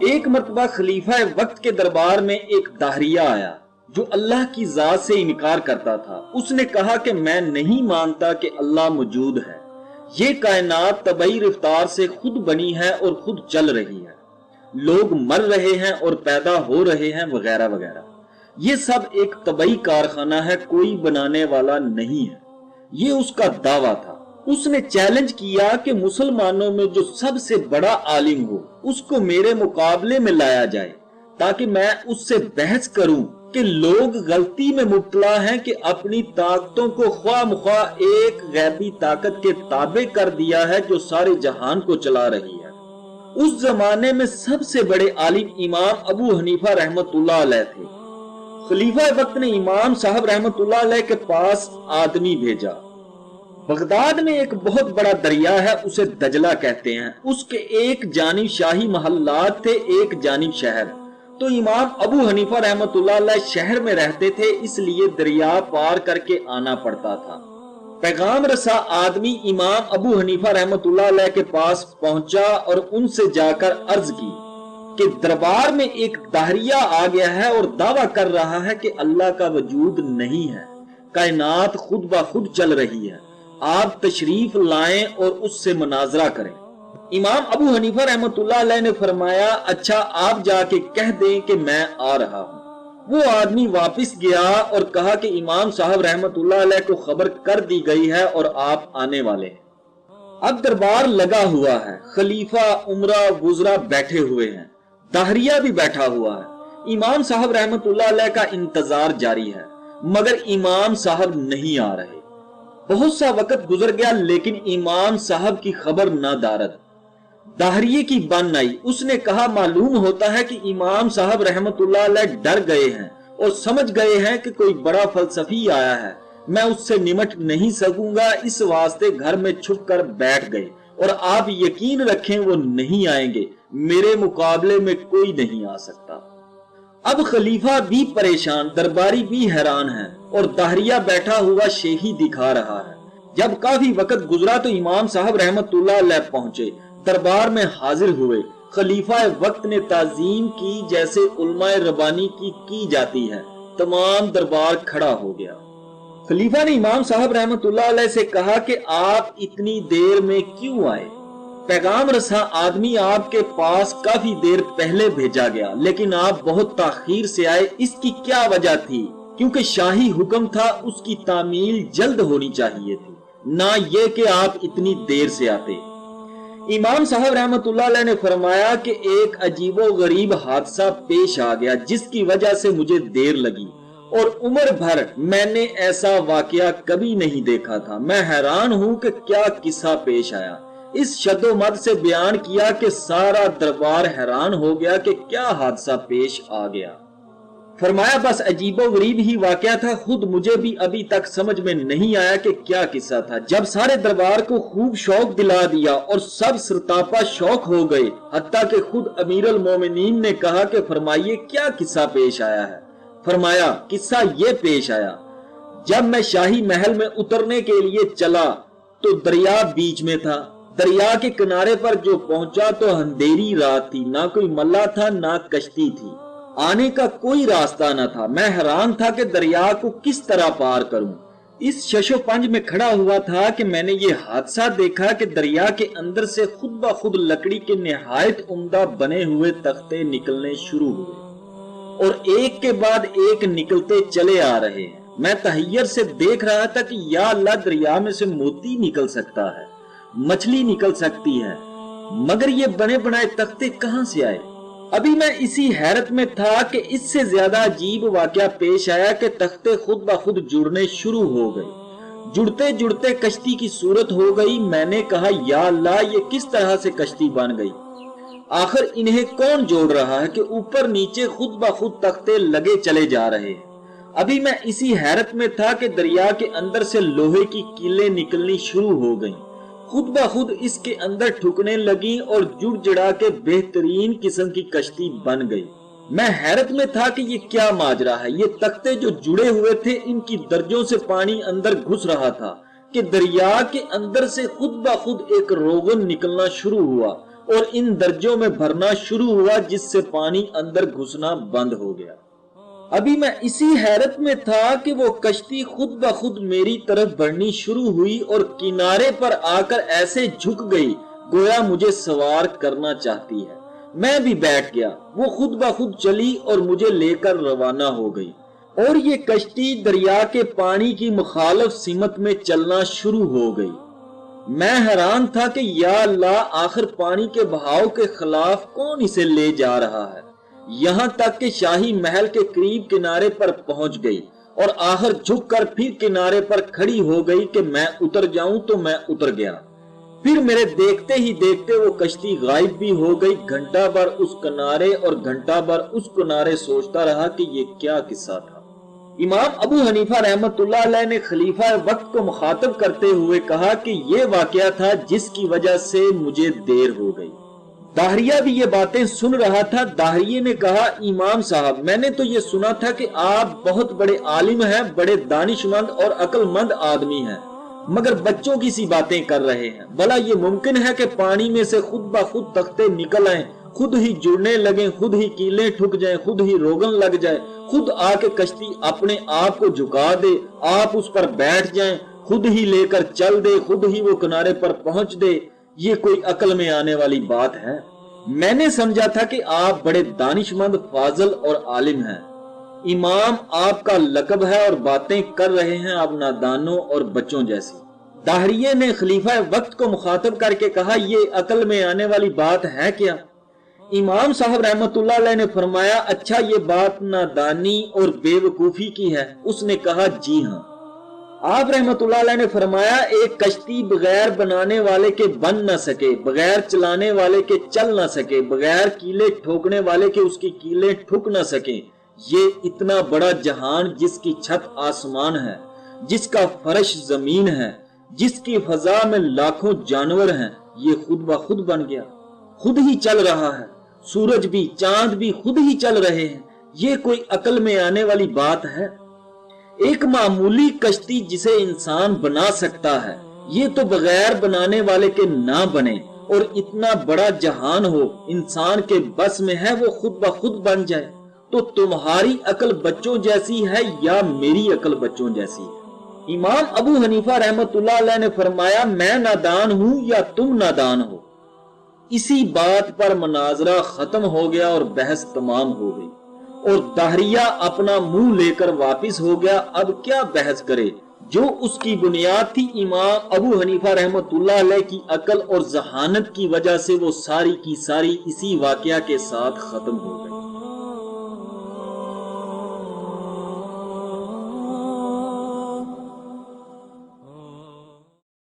ایک مرتبہ خلیفہ وقت کے دربار میں ایک داہریہ آیا جو اللہ کی ذات سے انکار کرتا تھا۔ اس نے کہا کہ میں نہیں مانتا کہ اللہ موجود ہے، یہ کائنات طبعی رفتار سے خود بنی ہے اور خود چل رہی ہے، لوگ مر رہے ہیں اور پیدا ہو رہے ہیں وغیرہ وغیرہ، یہ سب ایک طبعی کارخانہ ہے، کوئی بنانے والا نہیں ہے۔ یہ اس کا دعویٰ تھا۔ اس نے چیلنج کیا کہ مسلمانوں میں جو سب سے بڑا عالم ہو اس کو میرے مقابلے میں لایا جائے تاکہ میں اس سے بحث کروں کہ لوگ غلطی میں مبتلا ہیں کہ اپنی طاقتوں کو خواہ مخواہ ایک غیبی طاقت کے تابع کر دیا ہے جو سارے جہان کو چلا رہی ہے۔ اس زمانے میں سب سے بڑے عالم امام ابو حنیفہ رحمت اللہ علیہ تھے۔ خلیفہ وقت نے امام صاحب رحمت اللہ علیہ کے پاس آدمی بھیجا۔ بغداد میں ایک بہت بڑا دریا ہے، اسے دجلہ کہتے ہیں، اس کے ایک جانب شاہی محلات تھے، ایک جانب شہر۔ تو امام ابو حنیفہ رحمت اللہ علیہ شہر میں رہتے تھے، اس لیے دریا پار کر کے آنا پڑتا تھا۔ پیغام رسا آدمی امام ابو حنیفہ رحمت اللہ علیہ کے پاس پہنچا اور ان سے جا کر عرض کی کہ دربار میں ایک داہریہ آ گیا ہے اور دعویٰ کر رہا ہے کہ اللہ کا وجود نہیں ہے، کائنات خود بخود چل رہی ہے، آپ تشریف لائیں اور اس سے مناظرہ کریں۔ امام ابو حنیفہ رحمت اللہ علیہ نے فرمایا اچھا آپ جا کے کہہ دیں کہ میں آ رہا ہوں۔ وہ آدمی واپس گیا اور کہا کہ امام صاحب رحمت اللہ علیہ کو خبر کر دی گئی ہے اور آپ آنے والے ہیں۔ اب دربار لگا ہوا ہے، خلیفہ، امرا، وزراء بیٹھے ہوئے ہیں، داہریہ بھی بیٹھا ہوا ہے۔ امام صاحب رحمت اللہ علیہ کا انتظار جاری ہے مگر امام صاحب نہیں آ رہے۔ بہت سا وقت گزر گیا لیکن امام صاحب کی خبر نہ دارد۔ داہریے کی بن آئی، اس نے کہا معلوم ہوتا ہے کہ امام صاحب رحمت اللہ علیہ ڈر گئے ہیں اور سمجھ گئے ہیں کہ کوئی بڑا فلسفی آیا ہے، میں اس سے نمٹ نہیں سکوں گا، اس واسطے گھر میں چھپ کر بیٹھ گئے، اور آپ یقین رکھیں وہ نہیں آئیں گے، میرے مقابلے میں کوئی نہیں آ سکتا۔ اب خلیفہ بھی پریشان، درباری بھی حیران ہے اور داہریہ بیٹھا ہوا شیخی دکھا رہا ہے۔ جب کافی وقت گزرا تو امام صاحب رحمت اللہ علیہ پہنچے، دربار میں حاضر ہوئے۔ خلیفہ وقت نے تعظیم کی جیسے علماء ربانی کی جاتی ہے، تمام دربار کھڑا ہو گیا۔ خلیفہ نے امام صاحب رحمت اللہ علیہ سے کہا کہ آپ اتنی دیر میں کیوں آئے؟ پیغام رساں آدمی آپ کے پاس کافی دیر پہلے بھیجا گیا لیکن آپ بہت تاخیر سے آئے، اس کی کیا وجہ تھی؟ کیونکہ شاہی حکم تھا اس کی تعمیل جلد ہونی چاہیے تھی، نہ یہ کہ آپ اتنی دیر سے آتے۔ امام صاحب رحمت اللہ علیہ نے فرمایا کہ ایک عجیب و غریب حادثہ پیش آ گیا جس کی وجہ سے مجھے دیر لگی، اور عمر بھر میں نے ایسا واقعہ کبھی نہیں دیکھا تھا۔ میں حیران ہوں کہ کیا قصہ پیش آیا۔ اس شد و مد سے بیان کیا کہ سارا دربار حیران ہو گیا کہ کیا حادثہ پیش آ گیا۔ فرمایا بس عجیب و غریب ہی واقعہ تھا، خود مجھے بھی ابھی تک سمجھ میں نہیں آیا کہ کیا قصہ تھا۔ جب سارے دربار کو خوب شوق دلا دیا اور سب سرتاپا شوق ہو گئے، حتیٰ کہ خود امیر المومنین نے کہا کہ فرمائیے کیا قصہ پیش آیا ہے۔ فرمایا قصہ یہ پیش آیا، جب میں شاہی محل میں اترنے کے لیے چلا تو دریا بیچ میں تھا، دریا کے کنارے پر جو پہنچا تو اندھیری رات تھی، نہ کوئی ملا تھا نہ کشتی تھی، آنے کا کوئی راستہ نہ تھا۔ میں حیران تھا کہ دریا کو کس طرح پار کروں۔ اس شش و پنج میں کھڑا ہوا تھا کہ میں نے یہ حادثہ دیکھا کہ دریا کے اندر سے خود بخود لکڑی کے نہایت عمدہ بنے ہوئے تختے نکلنے شروع ہوئے اور ایک کے بعد ایک نکلتے چلے آ رہے ہیں۔ میں تحیر سے دیکھ رہا تھا کہ یا اللہ دریا میں سے موتی نکل سکتا ہے، مچھلی نکل سکتی ہے، مگر یہ بنے بنائے تختے کہاں سے آئے؟ ابھی میں اسی حیرت میں تھا کہ اس سے زیادہ عجیب واقعہ پیش آیا کہ تختے خود بخود جڑنے شروع ہو گئے، جڑتے جڑتے کشتی کی صورت ہو گئی۔ میں نے کہا یا اللہ یہ کس طرح سے کشتی بن گئی؟ آخر انہیں کون جوڑ رہا ہے کہ اوپر نیچے خود بخود تختے لگے چلے جا رہے ہیں؟ ابھی میں اسی حیرت میں تھا کہ دریا کے اندر سے لوہے کی کیلیں نکلنی شروع ہو گئیں، خود بخود اس کے اندر ٹھکنے لگیں اور جڑ جڑا کے بہترین قسم کی کشتی بن گئی۔ میں حیرت میں تھا کہ یہ کیا ماجرا ہے۔ یہ تختے جو جڑے ہوئے تھے ان کی درجوں سے پانی اندر گھس رہا تھا کہ دریا کے اندر سے خود بخود ایک روغن نکلنا شروع ہوا اور ان درجوں میں بھرنا شروع ہوا جس سے پانی اندر گھسنا بند ہو گیا۔ ابھی میں اسی حیرت میں تھا کہ وہ کشتی خود بخود میری طرف بڑھنی شروع ہوئی اور کنارے پر آ کر ایسے جھک گئی گویا مجھے سوار کرنا چاہتی ہے۔ میں بھی بیٹھ گیا، وہ خود بخود چلی اور مجھے لے کر روانہ ہو گئی، اور یہ کشتی دریا کے پانی کی مخالف سمت میں چلنا شروع ہو گئی۔ میں حیران تھا کہ یا اللہ، آخر پانی کے بہاؤ کے خلاف کون اسے لے جا رہا ہے؟ یہاں تک کہ شاہی محل کے قریب کنارے پر پہنچ گئی اور آخر جھک کر پھر کنارے پر کھڑی ہو گئی کہ میں اتر جاؤں تو میں اتر گیا۔ پھر میرے دیکھتے ہی دیکھتے وہ کشتی غائب بھی ہو گئی۔ گھنٹہ بھر اس کنارے اور گھنٹہ بھر اس کنارے سوچتا رہا کہ یہ کیا قصہ تھا۔ امام ابو حنیفہ رحمت اللہ علیہ نے خلیفہ وقت کو مخاطب کرتے ہوئے کہا کہ یہ واقعہ تھا جس کی وجہ سے مجھے دیر ہو گئی۔ داہریہ بھی یہ باتیں سن رہا تھا۔ داہریے نے کہا، امام صاحب، میں نے تو یہ سنا تھا کہ آپ بہت بڑے عالم ہیں، بڑے دانش مند اور عقل مند آدمی ہیں، مگر بچوں کی سی باتیں کر رہے ہیں۔ بھلا یہ ممکن ہے کہ پانی میں سے خود بخود تختے نکل آئیں، خود ہی جڑنے لگیں، خود ہی کیلیں ٹھک جائیں، خود ہی روغن لگ جائے، خود آ کے کشتی اپنے آپ کو جھکا دے، آپ اس پر بیٹھ جائیں، خود ہی لے کر چل دے، خود ہی وہ کنارے پر پہنچ دے؟ یہ کوئی عقل میں آنے والی بات ہے؟ میں نے سمجھا تھا کہ آپ بڑے دانش مند، فاضل اور عالم ہیں۔ امام آپ کا لقب ہے اور باتیں کر رہے ہیں آپ نادانوں اور بچوں جیسی۔ داہریے نے خلیفہ وقت کو مخاطب کر کے کہا، یہ عقل میں آنے والی بات ہے کیا؟ امام صاحب رحمت اللہ علیہ نے فرمایا، اچھا یہ بات نادانی اور بے وقوفی کی ہے؟ اس نے کہا، جی ہاں۔ آپ رحمت اللہ علیہ نے فرمایا، ایک کشتی بغیر بنانے والے کے بن نہ سکے، بغیر چلانے والے کے چل نہ سکے، بغیر کیلے ٹھوکنے والے کے اس کی کیلیں ٹھک نہ سکیں۔ یہ اتنا بڑا جہان جس کی چھت آسمان ہے، جس کا فرش زمین ہے، جس کی فضا میں لاکھوں جانور ہیں، یہ خود بخود بن گیا، خود ہی چل رہا ہے۔ سورج بھی، چاند بھی خود ہی چل رہے ہیں۔ یہ کوئی عقل میں آنے والی بات ہے؟ ایک معمولی کشتی جسے انسان بنا سکتا ہے، یہ تو بغیر بنانے والے کے نہ بنے، اور اتنا بڑا جہان ہو، انسان کے بس میں ہے وہ خود بخود بن جائے۔ تو تمہاری عقل بچوں جیسی ہے یا میری عقل بچوں جیسی ہے؟ امام ابو حنیفہ رحمت اللہ علیہ نے فرمایا، میں نادان ہوں یا تم نادان ہو؟ اسی بات پر مناظرہ ختم ہو گیا اور بحث تمام ہو گئی، اور داہریہ اپنا منہ لے کر واپس ہو گیا۔ اب کیا بحث کرے؟ جو اس کی بنیاد تھی امام ابو حنیفہ رحمت اللہ علیہ کی عقل اور ذہانت کی وجہ سے وہ ساری کی ساری اسی واقعہ کے ساتھ ختم ہو گئی۔